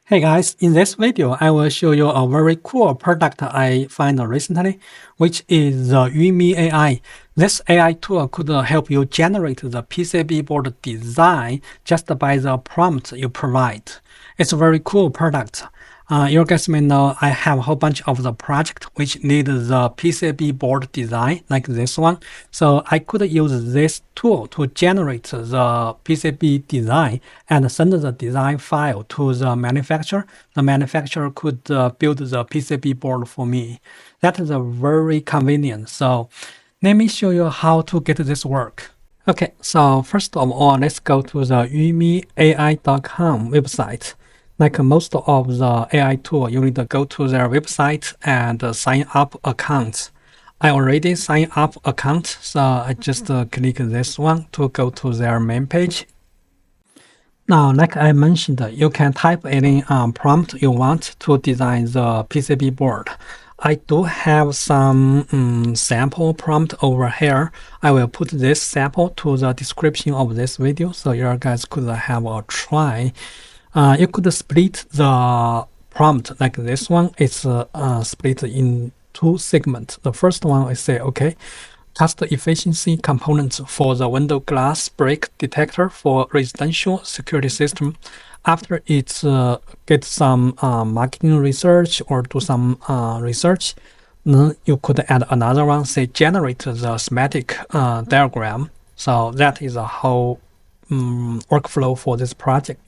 Hey guys, in this video, I will show you a very cool product I found recently, which is the YumiAI. This AI tool could help you generate the PCB board design just by the prompt you provide. It's a very cool product. You guys may know I have a whole bunch of the project which need the PCB board design like this one. So I could use this tool to generate the PCB design and send the design file to the manufacturer. The manufacturer could build the PCB board for me. That is a very convenient. So let me show you how to get this work. Okay, so first of all, let's go to the YumiAI.com website. Like most of the AI tool, you need to go to their website and sign up account. I already signed up account, so I just click this one to go to their main page. Now, like I mentioned, you can type any prompt you want to design the PCB board. I do have some sample prompt over here. I will put this sample to the description of this video so you guys could have a try. You could split the prompt like this one. It's split in two segments. The first one is say, okay, test efficiency components for the window glass break detector for residential security system. After it gets some marketing research or do some research, then you could add another one, say generate the schematic diagram. So that is a whole workflow for this project.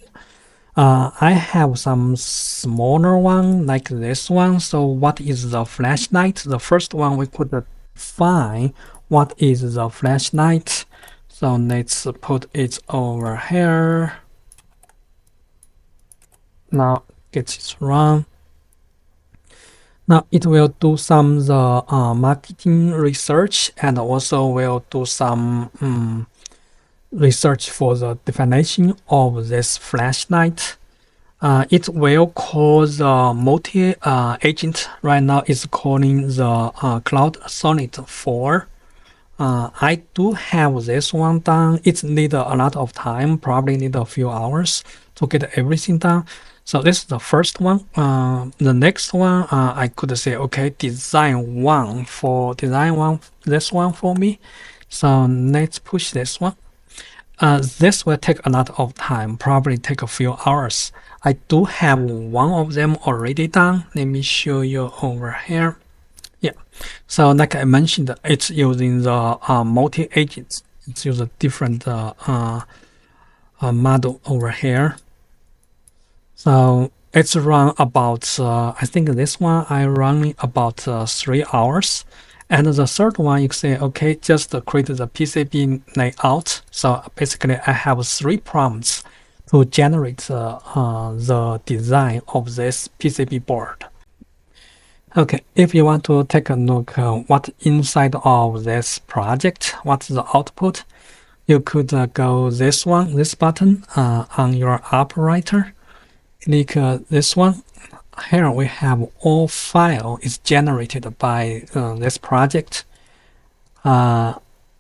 I have some smaller one like this one. So what is the flashlight? The first one we could find what is the flashlight. So let's put it over here. Now get it run. Now it will do some the marketing research and also will do some research for the definition of this flashlight. It will call the multi-agent. Right now it's calling the Cloud Sonnet 4. I do have this one done. It needs a lot of time, probably need a few hours to get everything done. So this is the first one. The next one, I could say, okay, design one, this one for me. So let's push this one. This will take a lot of time, probably take a few hours. I do have one of them already done. Let me show you over here. Yeah, so like I mentioned, it's using the multi-agents. It's using a different model over here. So it's run about, I think this one I running about 3 hours. And the third one, you say, okay, just create the PCB layout. So basically, I have 3 prompts to generate the design of this PCB board. Okay, if you want to take a look what inside of this project, what's the output, you could go this button on your operator. Click this one. Here we have all file is generated by this project,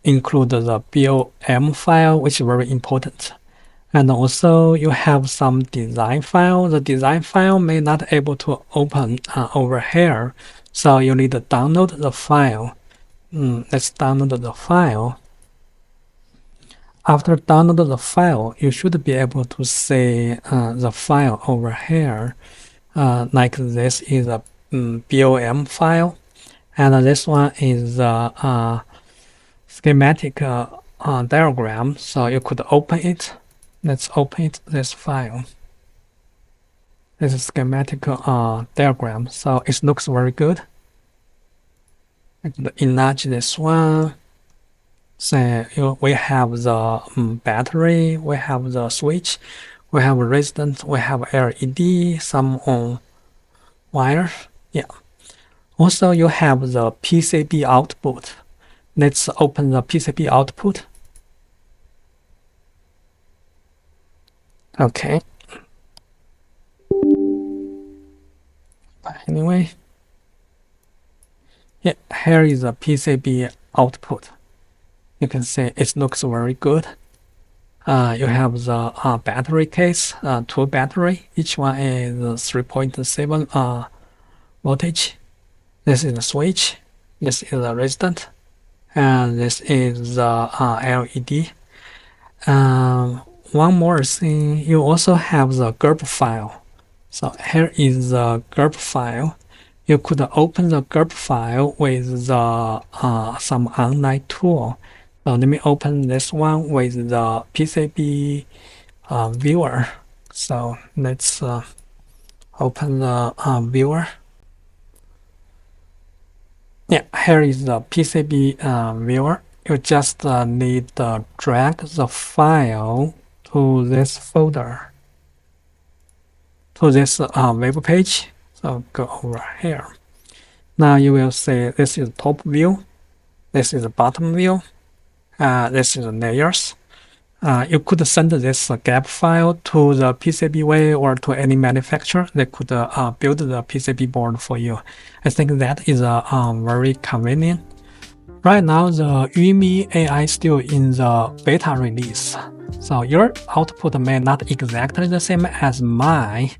include the BOM file, which is very important. And also you have some design file. The design file may not able to open over here. So you need to download the file. Let's download the file. After download the file, you should be able to see the file over here. Like this is a BOM file, and this one is a schematic diagram. So you could open it. Let's open it, this file. This is schematic diagram. So it looks very good. I could enlarge this one. So we have the battery, we have the switch, we have resistance, we have LED, some on wire. Yeah. Also, you have the PCB output. Let's open the PCB output. Okay. Anyway, yeah, here is the PCB output. You can see it looks very good. You have the battery case, 2 battery. Each one is 3.7 voltage. This is the switch. This is the resistor. And this is the LED. One more thing, you also have the Gerber file. So here is the Gerber file. You could open the Gerber file with the some online tool. So let me open this one with the PCB viewer. So let's open the viewer. Yeah, here is the PCB viewer. You just need to drag the file to this folder, to this web page. So go over here. Now you will see this is top view, this is the bottom view, this is the layers. You could send this gap file to the PCBWay or to any manufacturer. They could build the PCB board for you. I think that is very convenient. Right now, the YumiAI still in the beta release, so your output may not exactly the same as mine.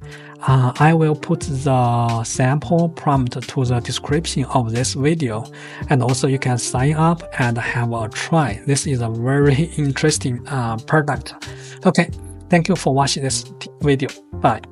I will put the sample prompt to the description of this video, and also you can sign up and have a try. This is a very interesting product. Okay, thank you for watching this video. Bye.